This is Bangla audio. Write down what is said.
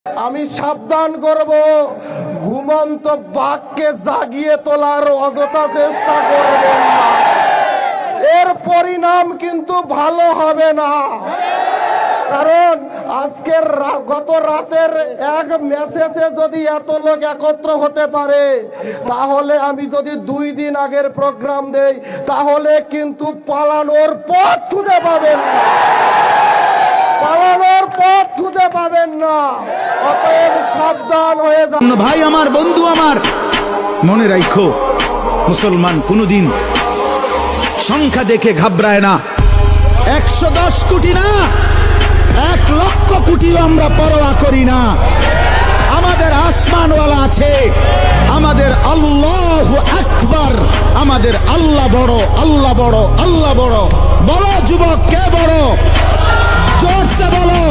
আমি সাবধান করব, ঘুমন্ত বাঘকে জাগিয়ে তোলার অযথা চেষ্টা করবেন না, এর পরিণাম কিন্তু ভালো হবে না। কারণ আজকের গত রাতের এক মেসেজে যদি এত লোক একত্র হতে পারে, তাহলে আমি যদি 2 দিন আগের প্রোগ্রাম দেই, তাহলে কিন্তু পালানোর পথ খুঁজে পাবেন না, পালানোর পথ খুঁজে পাবেন না। অতএব সাবধান হয়ে যান। ভাই আমার, বন্ধু আমার, মনে রাখো, মুসলমান কোনদিন সংখ্যা দেখে ঘাবড়ায় না। 110 কোটি না, 1 লক্ষ কোটিও আমরা পরোয়া করি না। আমাদের আসমানওয়ালা আছে, আমাদের আল্লাহু আকবার, আমাদের আল্লাহ বড়, আল্লাহ বড়, আল্লাহ বড়। বড় যুবক কে বড়? জোরসে বলো।